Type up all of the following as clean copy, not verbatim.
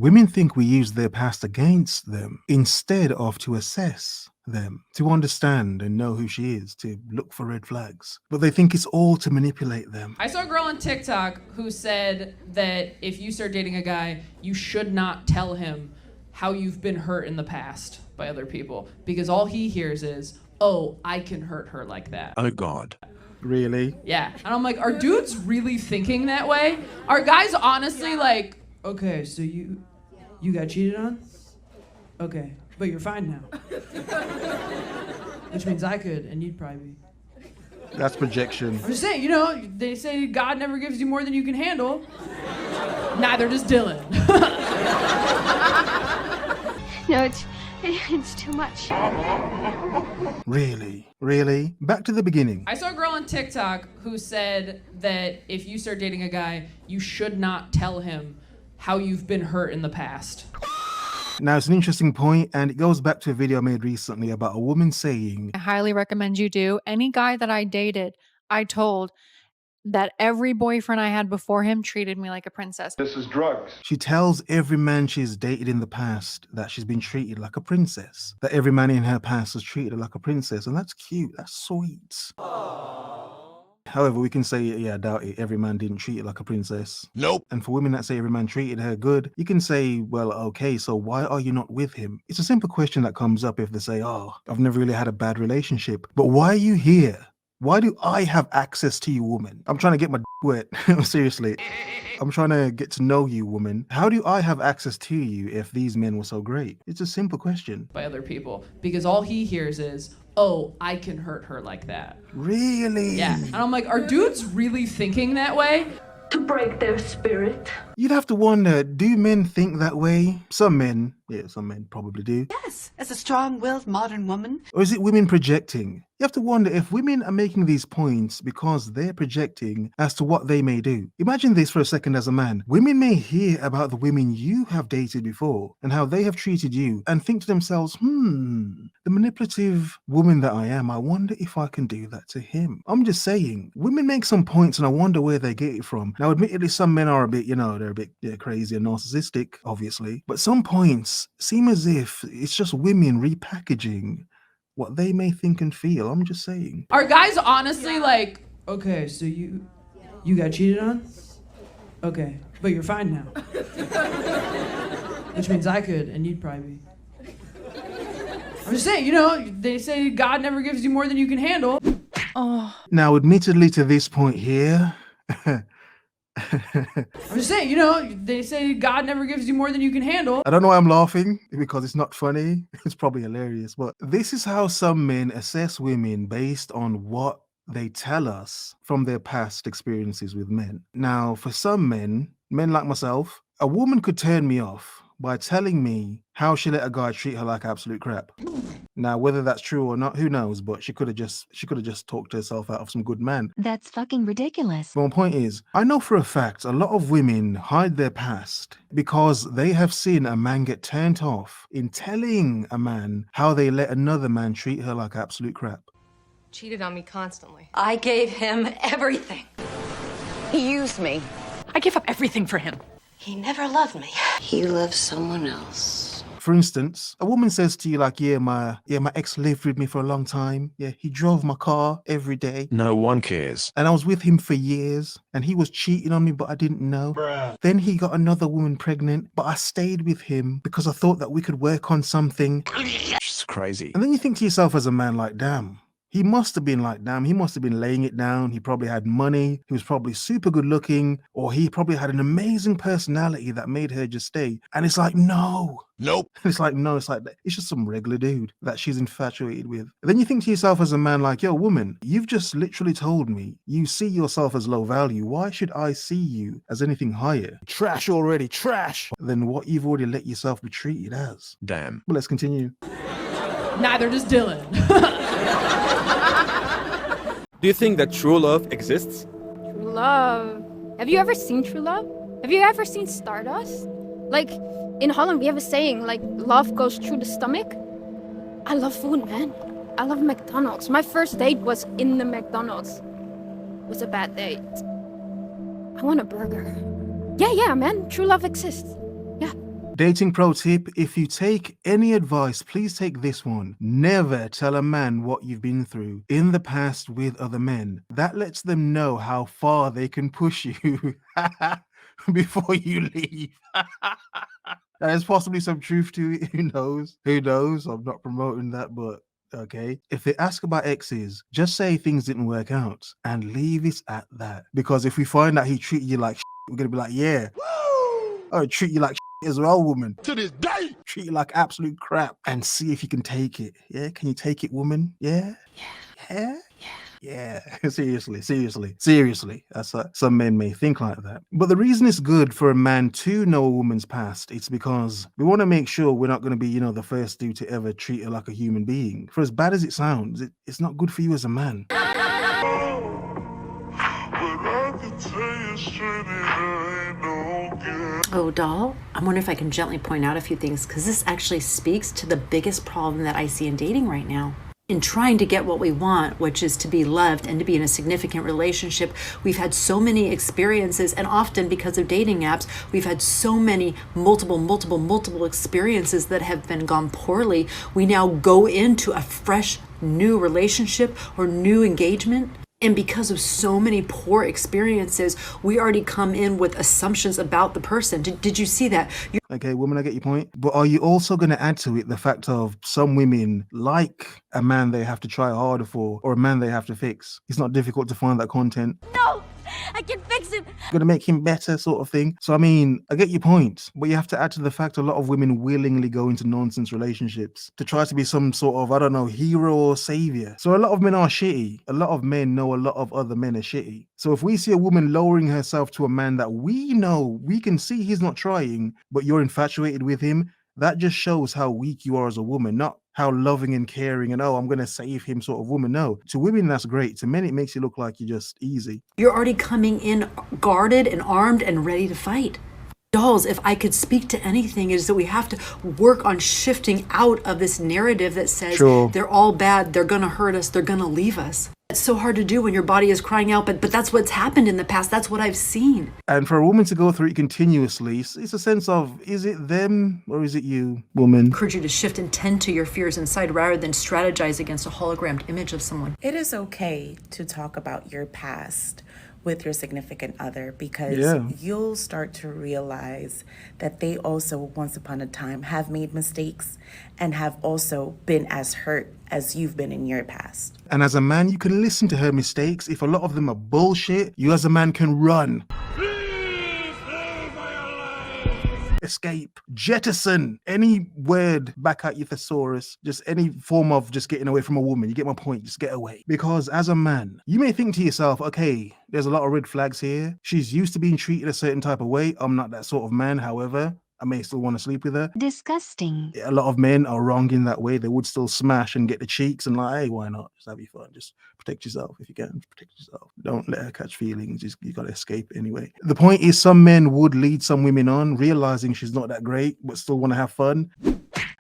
Women think we use their past against them instead of to assess them, to understand and know who she is, to look for red flags. But they think it's all to manipulate them. I saw a girl on TikTok who said that if you start dating a guy, you should not tell him how you've been hurt in the past by other people, because all he hears is, oh, I can hurt her like that. Oh God. Really? Yeah. And I'm like, are dudes really thinking that way? Are guys honestly like, okay, so you got cheated on? Okay, but you're fine now. Which means I could, and you'd probably be. That's projection. I'm just saying, you know, they say God never gives you more than you can handle. Neither does Dylan. No, it's too much. Really? Really? Back to the beginning. I saw a girl on TikTok who said that if you start dating a guy, you should not tell him how you've been hurt in the past. Now, it's an interesting point, and it goes back to a video I made recently about a woman saying, I highly recommend you do. Any guy that I dated, I told that every boyfriend I had before him treated me like a princess. This is drugs. she tells every man she's dated in the past that she's been treated like a princess, that every man in her past has treated her like a princess, and that's cute, that's sweet. However, we can say, yeah, I doubt it, every man didn't treat her like a princess. Nope. And for women that say every man treated her good, you can say, well, okay, so why are you not with him? It's a simple question that comes up if they say, oh, I've never really had a bad relationship. But why are you here? Why do I have access to you, woman? I'm trying to get my wet. Seriously. I'm trying to get to know you, woman. How do I have access to you if these men were so great? It's a simple question. By other people, because all he hears is, oh, I can hurt her like that. Really? Yeah. And I'm like, are dudes really thinking that way? To break their spirit. You'd have to wonder, do men think that way? Some men, yeah, some men probably do. Yes, as a strong-willed modern woman. Or is it women projecting? You have to wonder if women are making these points because they're projecting as to what they may do. Imagine this for a second as a man. Women may hear about the women you have dated before and how they have treated you and think to themselves, the manipulative woman that I am, I wonder if I can do that to him. I'm just saying, women make some points and I wonder where they get it from. Now, admittedly, some men are a bit, they're a bit crazy and narcissistic, obviously. But some points seem as if it's just women repackaging what they may think and feel. I'm just saying. Are guys honestly like, okay, so you got cheated on? Okay, but you're fine now. Which means I could, and you'd probably be. I'm just saying, they say God never gives you more than you can handle. Oh, Now, admittedly, to this point here, I'm just saying, they say God never gives you more than you can handle. I don't know why I'm laughing because it's not funny. It's probably hilarious. But this is how some men assess women based on what they tell us from their past experiences with men. Now, for some men like myself, a woman could turn me off by telling me how she let a guy treat her like absolute crap. Now, whether that's true or not, who knows? But she could have just talked herself out of some good man. That's fucking ridiculous. But my point is, I know for a fact a lot of women hide their past because they have seen a man get turned off in telling a man how they let another man treat her like absolute crap. Cheated on me constantly. I gave him everything. He used me. I give up everything for him. He never loved me. He loves someone else. For instance, a woman says to you like, my ex lived with me for a long time. Yeah, he drove my car every day. No one cares. And I was with him for years and he was cheating on me, but I didn't know. Bruh. Then he got another woman pregnant, but I stayed with him because I thought that we could work on something. She's crazy. And then you think to yourself as a man, like, damn, he must have been laying it down. He probably had money. He was probably super good looking, or he probably had an amazing personality that made her just stay. And it's like, no. Nope. It's like, no, it's just some regular dude that she's infatuated with. And then you think to yourself as a man, like, yo, woman, you've just literally told me you see yourself as low value. Why should I see you as anything higher? Trash already, trash. Than what you've already let yourself be treated as. Damn. But let's continue. Neither does Dylan. Do you think that true love exists? True love. Have you ever seen true love? Have you ever seen Stardust? Like, in Holland, we have a saying, like, love goes through the stomach. I love food, man. I love McDonald's. My first date was in the McDonald's. It was a bad date. I want a burger. Yeah, man. True love exists. Yeah. Dating pro tip, if you take any advice, please take this one. Never tell a man what you've been through in the past with other men. That lets them know how far they can push you before you leave. There's possibly some truth to it. Who knows? Who knows? I'm not promoting that, but okay. If they ask about exes, just say things didn't work out and leave it at that. Because if we find out he treated you like we're gonna be like, yeah. Oh, treat you like as well, woman. To this day. Treat you like absolute crap and see if you can take it. Yeah, can you take it, woman? Yeah? Yeah? Yeah, seriously. That's some men may think like that. But the reason it's good for a man to know a woman's past, it's because we want to make sure we're not going to be, the first dude to ever treat her like a human being. For as bad as it sounds, it's not good for you as a man. Oh, doll, I wonder if I can gently point out a few things, because this actually speaks to the biggest problem that I see in dating right now. In trying to get what we want, which is to be loved and to be in a significant relationship, we've had so many experiences, and often because of dating apps, we've had so many multiple experiences that have been gone poorly. We now go into a fresh new relationship or new engagement, and because of so many poor experiences, we already come in with assumptions about the person. Did you see that? Okay, woman, I get your point. But are you also going to add to it the fact of some women like a man they have to try harder for, or a man they have to fix? It's not difficult to find that content. No! I can fix it! Going to make him better, sort of thing. So, I mean, I get your point. But you have to add to the fact a lot of women willingly go into nonsense relationships to try to be some sort of, I don't know, hero or savior. So a lot of men are shitty. A lot of men know a lot of other men are shitty. So if we see a woman lowering herself to a man that we know, we can see he's not trying, but you're infatuated with him, that just shows how weak you are as a woman, not how loving and caring and, oh, I'm going to save him sort of woman. No, to women, that's great. To men, it makes you look like you're just easy. You're already coming in guarded and armed and ready to fight. Dolls, if I could speak to anything, is that we have to work on shifting out of this narrative that says they're all bad, they're going to hurt us, they're going to leave us. It's so hard to do when your body is crying out, but that's what's happened in the past. That's what I've seen. And for a woman to go through it continuously, it's a sense of, is it them or is it you, woman? I encourage you to shift and tend to your fears inside rather than strategize against a hologrammed image of someone. It is okay to talk about your past with your significant other, because you'll start to realize that they also once upon a time have made mistakes and have also been as hurt as you've been in your past. And as a man, you can listen to her mistakes. If a lot of them are bullshit, you as a man can run. Escape, jettison, any word back at your thesaurus, just any form of just getting away from a woman. You get my point, just get away. Because as a man, you may think to yourself, okay, there's a lot of red flags here. She's used to being treated a certain type of way. I'm not that sort of man. However, I may still want to sleep with her. Disgusting. A lot of men are wrong in that way. They would still smash and get the cheeks and like, hey, why not? Just have your fun. Just protect yourself if you can. Protect yourself. Don't let her catch feelings. You got to escape anyway. The point is, some men would lead some women on, realizing she's not that great, but still want to have fun.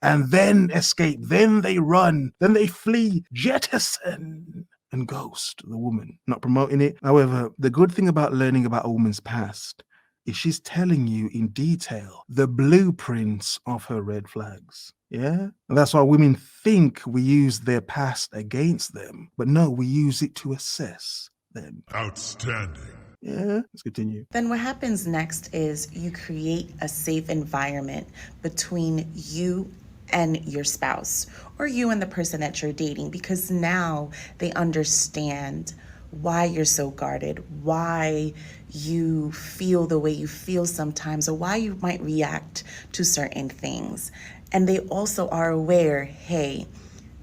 And then escape. Then they run. Then they flee. Jettison. And ghost the woman. Not promoting it. However, the good thing about learning about a woman's past is she's telling you in detail the blueprints of her red flags. Yeah? And that's why women think we use their past against them. But no, we use it to assess them. Outstanding. Yeah, let's continue. Then what happens next is you create a safe environment between you and your spouse, or you and the person that you're dating, because now they understand why you're so guarded, why you feel the way you feel sometimes, or why you might react to certain things. And they also are aware, hey,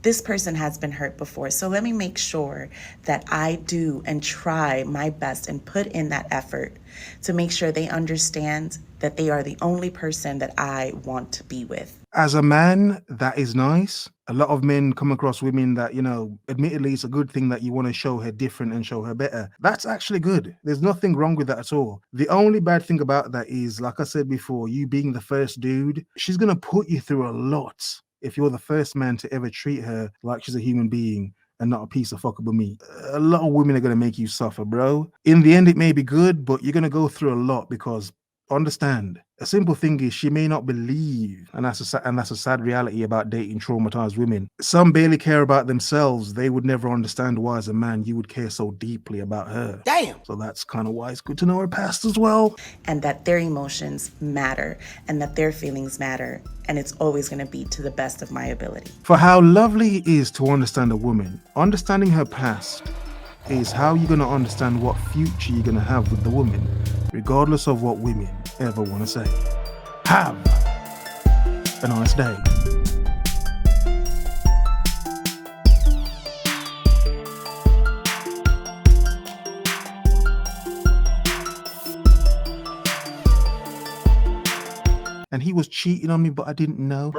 this person has been hurt before, so let me make sure that I do and try my best and put in that effort to make sure they understand that they are the only person that I want to be with. As a man, that is nice. A lot of men come across women that, admittedly, it's a good thing that you want to show her different and show her better. That's actually good. There's nothing wrong with that at all. The only bad thing about that is, like I said before, you being the first dude, she's going to put you through a lot if you're the first man to ever treat her like she's a human being and not a piece of fuckable meat. A lot of women are going to make you suffer, bro. In the end, it may be good, but you're going to go through a lot because Understand. A simple thing is she may not believe, and that's a sad reality about dating traumatized women. Some barely care about themselves. They would never understand why, as a man, you would care so deeply about her. Damn. So that's kind of why it's good to know her past as well. And that their emotions matter and that their feelings matter. And it's always going to be to the best of my ability. For how lovely it is to understand a woman, understanding her past is how you're going to understand what future you're going to have with the woman, regardless of what women ever want to say. Have a nice day. And he was cheating on me, but I didn't know.